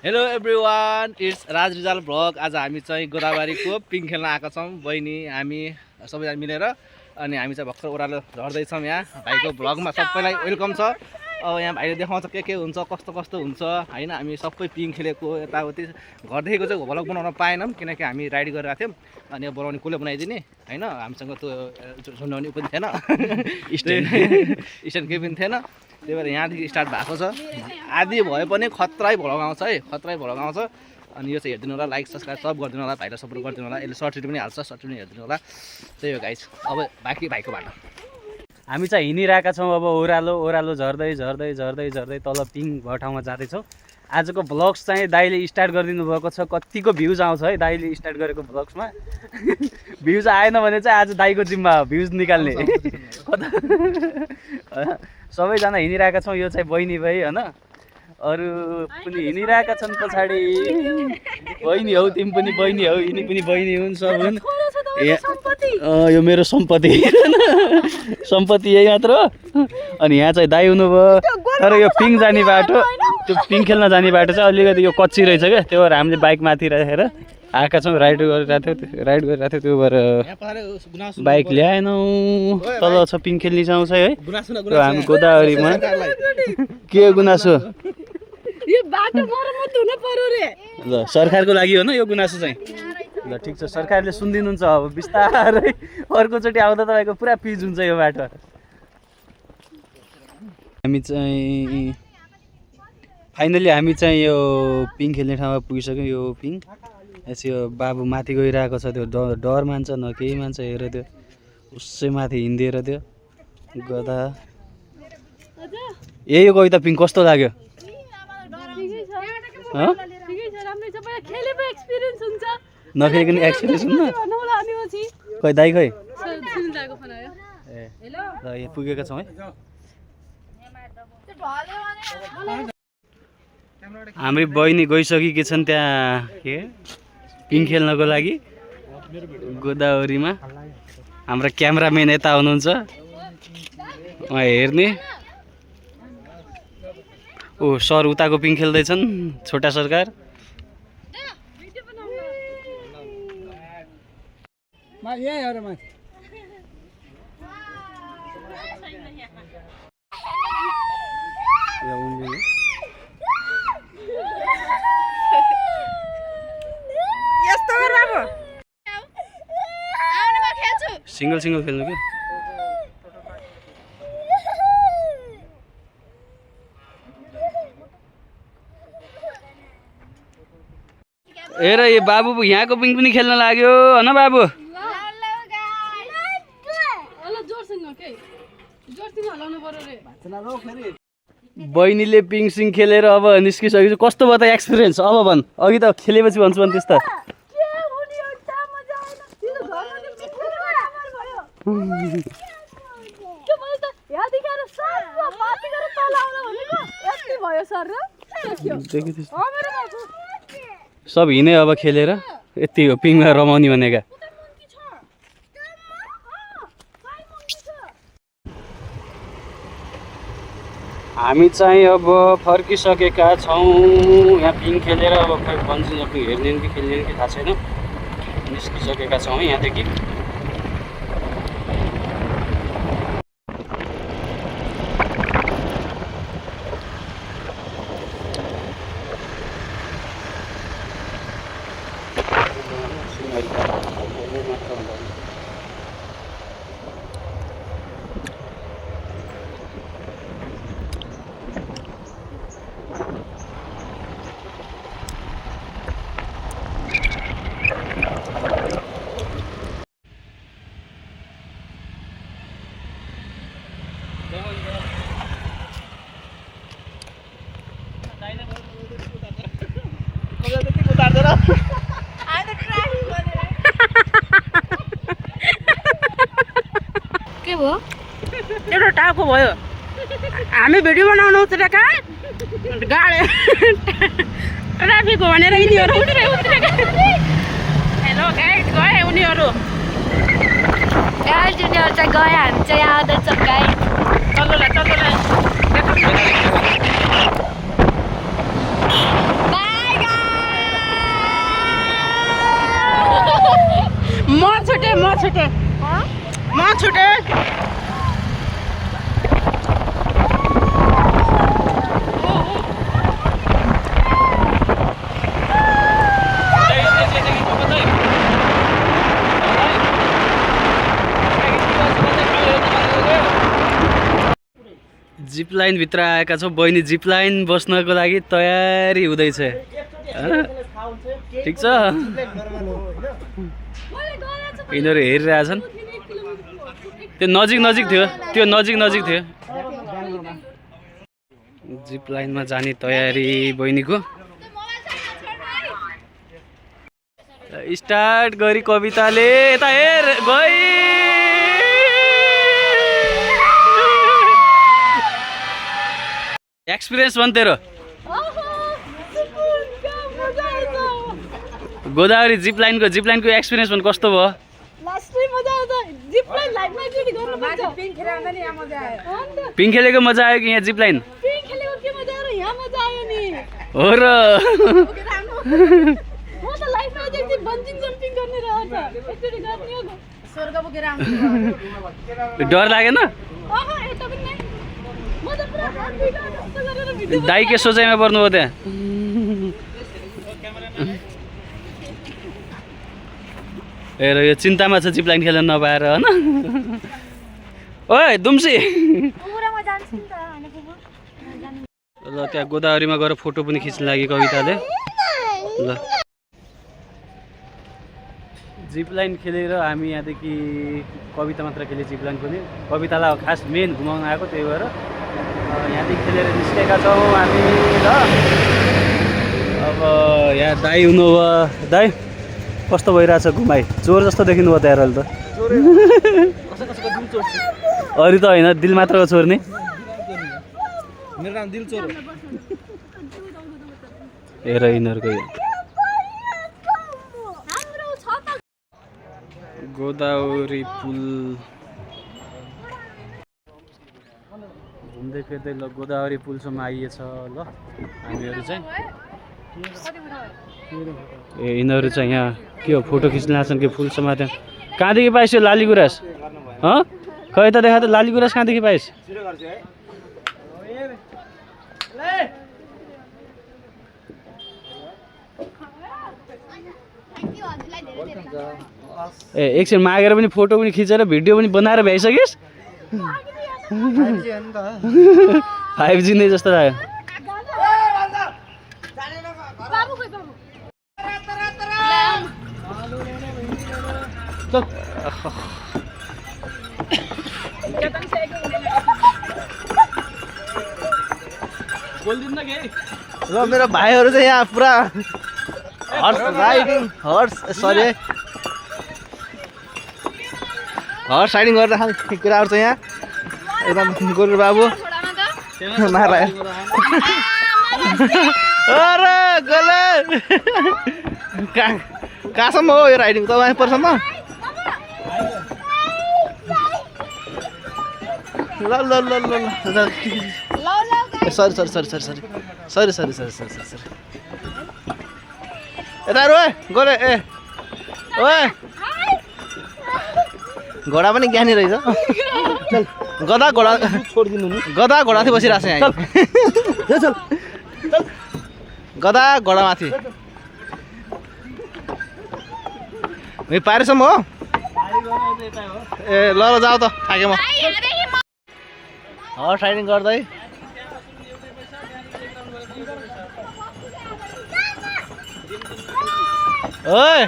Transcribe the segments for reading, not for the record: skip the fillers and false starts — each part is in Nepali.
Hello everyone, it's Raj Rijal vlog. आज हामी चाहिँ गोदावरीको पिङ खेल्न आएका छौँ, बहिनी हामी सबैजना मिलेर। अनि हामी चाहिँ भर्खर ओह्रालो झर्दैछौँ। यहाँ भाइको भ्लगमा सबैलाई वेलकम छ। अब यहाँ भाइले देखाउँछ के हुन्छ, कस्तो कस्तो हुन्छ होइन। हामी सबै पिङ खेलेको यताउति घरदेखिको चाहिँ भ्लग बनाउन पाएनौँ, किनकि हामी राइड गरेर आएको थियौँ। अनि अब बनाउने कसले बनाइदिने होइन, हामीसँग त्यो सुनाउने पनि थिएन, स्ट्यान्ड केही पनि थिएन। त्यही भएर यहाँदेखि स्टार्ट भएको छ। आदि भए पनि खतरै भ्लग आउँछ है, खतरै भ्लग आउँछ। अनि यो चाहिँ हेरिदिनु होला, लाइक सब्सक्राइब सब गरिदिनु होला, भाइलाई सपोर्ट गरिदिनु होला। यसले सर्ट पनि हाल्छ, सर्ट पनि हेरिदिनु होला। त्यही हो गाइस। अब बाँकी भाइको बाटो हामी चाहिँ हिँडिरहेका छौँ। अब ओह्रालो झर्दै झर्दै झर्दै झर्दै तल पिङ भएको ठाउँमा जाँदैछौँ। आजको भ्लग्स चाहिँ दाइले स्टार्ट गरिदिनु भएको छ। कतिको भ्युज आउँछ है दाइले स्टार्ट गरेको भ्लग्समा। भ्युज आएन भने चाहिँ आज दाइको जिम्मा भ्युज निकाल्ने। सबैजना हिँडिरहेका छौँ। यो चाहिँ बहिनी भाइ होइन, अरू पनि हिँडिरहेका छन् पछाडि। बहिनी हौ, तिमी पनि बहिनी हौ, यिनी पनि बहिनी हुन्, सब हुन्। यो मेरो सम्पत्ति सम्पत्ति यही मात्र हो। अनि यहाँ चाहिँ दाइ हुनुभयो। तर यो पिङ जाने बाटो, त्यो पिङ खेल्न जाने बाटो चाहिँ अलिकति यो कच्ची रहेछ क्या। त्यो भएर हामीले बाइक माथि राखेर आएका छौँ। राइड गरिरहेको थियो, त्यो भएर बाइक ल्याएनौँ। तल छ पिङ खेल्ने ठाउँ चाहिँ है, त्यो हामी गोदावरीमा। के गुनासो? ल सरकारको लागि हो न यो गुनासो चाहिँ। ल ठिक छ, सरकारले सुनिदिनुहुन्छ। अब बिस्तारै अर्कोचोटि आउँदा तपाईँको पुरा पिच हुन्छ यो बाटो। हामी चाहिँ फाइनली यो पिङ खेल्ने ठाउँमा पुगिसक्यौँ। यो पिङ यसो यो बाबु माथि गइरहेको छ। त्यो डर मान्छ न केही मान्छ। हेर त्यो उसै माथि हिँडिदिएर त्यो गदा। यही हो कविता। पिङ कस्तो लाग्यो? नखेलेको नि एक्सपिरियन्स हुन्न। खै दाइ खै? ए ल यहाँ पुगेका छौँ है। हाम्रो बहिनी गइसकेकी छन् त्यहाँ के पिङ खेल्नको लागि गोदावरीमा। हाम्रो क्यामेराम्यान यता हुनुहुन्छ, उहाँ हेर्ने। ओ सर उताको पिङ खेल्दैछन्, छोटा सरकार। सिंगल सिंगल खेल्नु कि? हेर यो बाबु यहाँको पिङ पनि खेल्न लाग्यो होइन बाबु? बहिनीले पिङ सिङ खेलेर अब निस्किसकेको। कस्तो भयो त एक्सपिरियन्स? अब भन्, अघि त खेलेपछि भन्छु भन् त्यस्ता। सब हिँडे अब खेलेर। यति हो पिङमा रमाउने भनेका। हामी चाहिँ अब फर्किसकेका छौँ। यहाँ पिङ खेलेर अब खै बन्जी जम्पिङ हेर्ने कि खेल्ने कि थाहा छैन। निस्किसकेका छौँ यहाँदेखि। के भयो? एउटा टाउको भयो। हामी भिडियो बनाउनु उत्रेका गाडी ट्राफिक हो भनेर यिनीहरू उत्रेका। हेलो गाइस, गए उनीहरू। गाइस उनीहरू चाहिँ गए, हामी चाहिँ आउँदैछौँ गाइस। चल्लोला चल्लोला। बाई जिप लाइन भित्र आएका छौँ। बहिनी जिप लाइन बस्नको लागि तयारी हुँदैछ हैन? ठिक छ, यिनीहरू हेरिरहेछन्। त्यो नजिक थियो, त्यो नजिक थियो। जिप लाइनमा जाने तयारी बहिनीको। स्टार्ट गरी कविताले यता हेर गई। एक्सपिरियन्स भन तेरो। गोदावरी जिप लाइनको एक्सपिरियन्स भन कस्तो भयो? पिङ खेलेको मजा आयो कि यहाँ जिप लाइन? हो र डर लागेन? दाइ के सोचाइमा पर्नुभयो त्यहाँ? हेर यो चिन्तामा छ जिप लाइन खेल्न नपाएर होइन। ओए दुम्सी ल त्यहाँ गोदावरीमा गएर फोटो पनि खिच्न लागि कविताले। ल जिप लाइन खेलेर हामी यहाँदेखि कविता मात्र खेले जिप लाइन पनि। कवितालाई खास मेन घुमाउन आएको, त्यही भएर यहाँदेखि खेलेर निस्केका छौँ हामी। ल अब यहाँ दाई हुनुभयो। दाई कस्तो भइरहेछ घुमाइ? चोर जस्तो देखिनु भयो त्यहाँ अहिले त। अरू त होइन, दिल मात्रको चोर नि। मेरो नाम दिल चोर हो। हेर यिनीहरूको गोदावरी पुल घुम्दै फिर्दै ल गोदावरी पुलसम्म आइएछ। ल हामीहरू चाहिँ यिनीहरू चाहिँ यहाँ के हो फोटो खिच्न आछन् कि फुल समात्यो। कहाँदेखि पाइस् यो लाली गुराँस? खै त देखा त लाली गुराँस कहाँदेखि पाइस्? ए एकछिन मागेर पनि फोटो पनि खिचेर भिडियो पनि बनाएर भ्याइसकिस्? 5G नै जस्तो लाग्यो। र मेरो भाइहरू चाहिँ यहाँ पुरा हर्स राइडिङ गरेर कुराहरू छ यहाँ। एकदम गोरु बाबु अरे गोले कहाँसम्म हो यो राइडिङ? तपाईँ परसम्म? ल ल ल ल सरी यता गोले। ए ओए घोडा पनि ज्ञानी रहेछ। चल गधा छोडिदिनु नि। गधा घोडाथि बसिरहेको छ यहाँ। चल गधा घोडामाथि पारेसम्म हो। ए ल ल जाऊ त, थाकेँ म। हर्स राइडिङ गर्दै ओए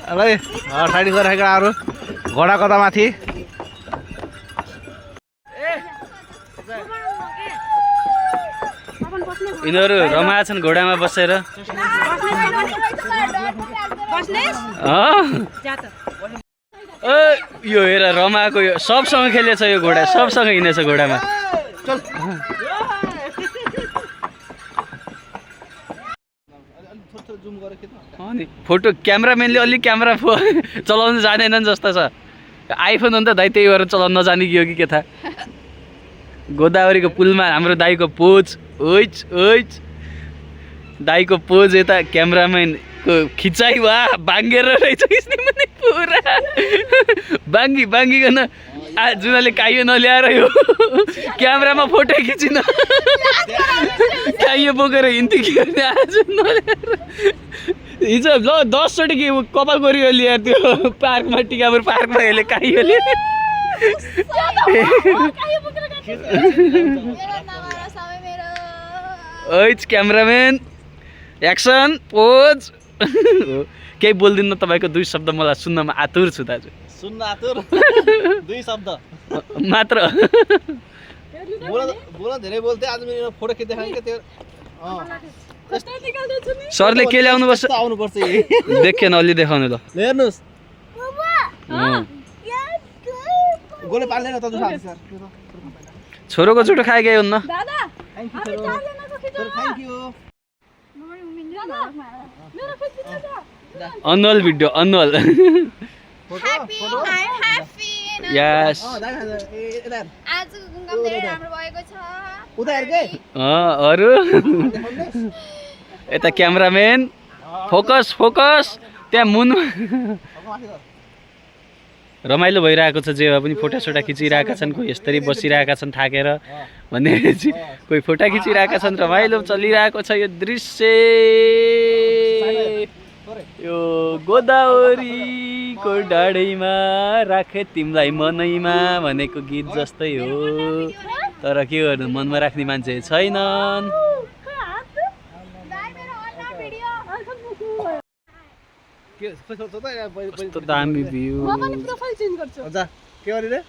हर्स राइडिङ गरेका अरू घोडा गधामाथि। यिनीहरू रमाएछन् घोडामा बसेर। यो हेर रमाएको, यो सबसँग खेलेछ यो घोडा, सबसँग हिँडेछ घोडामा। नि फोटो क्यामेराम्यानले अलि क्यामेरा चलाउनु जानेनन् जस्तो छ। आइफोन हो नि त दाइ, त्यही भएर चलाउन नजाने कि हो कि के थाहा। गोदावरीको पुलमा हाम्रो दाइको पोज दाइको पोज यता क्यामेराम्यानको खिचाइ वा बाङ्गेर रहेछ पुरा बाङ्गिकन जुनाले काइयो नल्याएर यो क्यामेरामा फोटो खिचिन काइयो बोकेर हिँड्थ्यो कि गर्ने आज नल्याएर हिजो ल 10 चोटि कि कपाल गरियो ल्याएर त्यो पार्कमा टिकापुर पार्कमा यसले काइयोले ओइच क्यामेराम्यान एक्सन पोज केही बोलिदिनु तपाईँको 2 शब्द मलाई सुन्नमा आतुर छु दाजु सुन्न आतुर 2 शब्द मात्र बोल धेरै बोल्थे आज मेरो फोटो खिच्दै खाएँ त्यो सरले के ल्याउनु पर्छ आउनु पर्छ देखेन अलि देखाउनु ल हेर्नुस् गोले पाल्दैन त दुखा सर छोरोको जुठो खाए गयो न दादा thank you annual video annual photo photo yes आजको गुम्गाम धेरै राम्रो भएको छ उता हेर्के अरु यता क्यामेराम्यान फोकस फोकस त्यहाँ मुन रमाइलो भइरहेको छ जे भए पनि फोटासोटा खिचिरहेका छन् कोही यस्तरी बसिरहेका छन् थाकेर भनेपछि कोही फोटा खिचिरहेका छन् रमाइलो चलिरहेको छ यो दृश्य यो गोदावरीको डाँडैमा राखे तिमीलाई मनैमा भनेको गीत जस्तै हो तर के गर्नु मनमा राख्ने मान्छे छैनन् कस्तो दामी भ्यू के गरिरे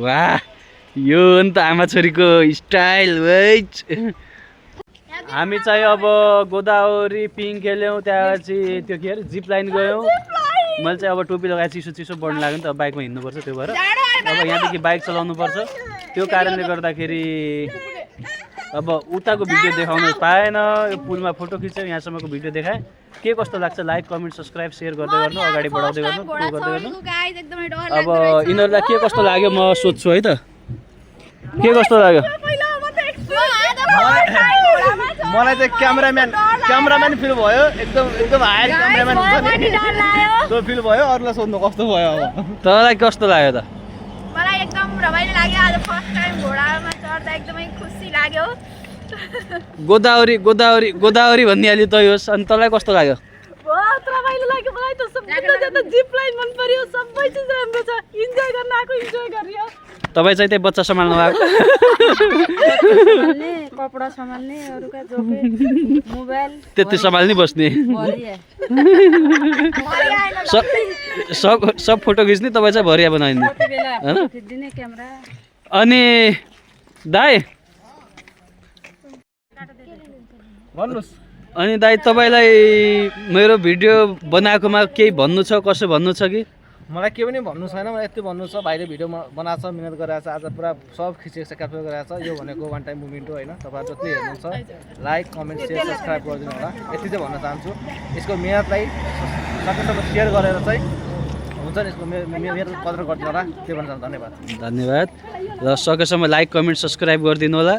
वाह यो हो नि त आमा छोरीको स्टाइल वेज हामी चाहिँ अब गोदावरी पिङ खेल्यौँ त्यहाँपछि त्यो के अरे जिप लाइन गयौँ मैले चाहिँ अब टोपी लगाएर चिसो चिसो बढ्नु लाग्यो नि त बाइकमा हिँड्नुपर्छ त्यो भएर अब यहाँदेखि बाइक चलाउनु पर्छ त्यो कारणले गर्दाखेरि अब उताको भिडियो देखाउनु पाएन यो पुलमा फोटो खिच्यौँ यहाँसम्मको भिडियो देखाएँ के कस्तो लाग्छ लाइक कमेन्ट सब्सक्राइब सेयर गर्दै गर्नु अगाडि बढाउँदै गर्नु गर्दै गर्नु अब यिनीहरूलाई के कस्तो लाग्यो म सोध्छु है त के कस्तो लाग्यो मलाई चाहिँ क्यामेराम्यान फिल भयो एकदम हायर क्यामेराम्यान हुन्छ नि त्यो फिल भयो अरूलाई सोध्नु कस्तो भयो अब तँलाई कस्तो लाग्यो त मलाई एकदम रमाइलो लाग्यो आज फर्स्ट टाइम घोडामा चढ्दा एकदमै खुसी लाग्यो गोदावरी गोदावरी गोदावरी भनिहाल्यो तँ होस् अनि तँलाई कस्तो लाग्यो बहुत रमाइलो लाग्यो मलाई त सबभन्दा ज्यादा जिप लाइन मन पर्यो सबै चिज राम्रो छ इन्जोय गर्न आएको इन्जोय गरियो तपाईँ चाहिँ त्यही बच्चा सम्हाल्नु भएको कपडा सम्हाल्ने अरूका जोके मोबाइल त्यति सम्हाल्नै बस्ने सब फोटो खिच्ने तपाईँ चाहिँ भरिया बनाइदिने होइन खिच्दिने क्यामेरा अनि दाइ भन्नुहोस् अनि दाइ तपाईँलाई मेरो भिडियो बनाएकोमा केही भन्नु छ कसो भन्नु छ कि मलाई के पनि भन्नु छैन मलाई यति भन्नु छ भाइले भिडियो बनाएको छ मिहिनेत गरेको छ आज पुरा सब खिचेको छ क्याप्चर गरेको छ यो भनेको वान टाइम मुभमेन्ट हो होइन तपाईँहरू जति हेर्नुहुन्छ लाइक कमेन्ट सेयर सब्सक्राइब गरिदिनु होला यति चाहिँ भन्न चाहन्छु यसको मेहनतलाई सकेसम्म सेयर गरेर चाहिँ हुन्छ नि यसको मेहनत कदर गरिदिनु होला त्यो भन्न चाहन्छु धन्यवाद र सकेसम्म लाइक कमेन्ट सब्सक्राइब गरिदिनु होला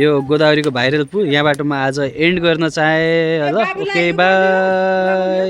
यो गोदावरीको भाइरल पुल यहाँबाट म आज एन्ड गर्न चाहेँ ल ओके बाई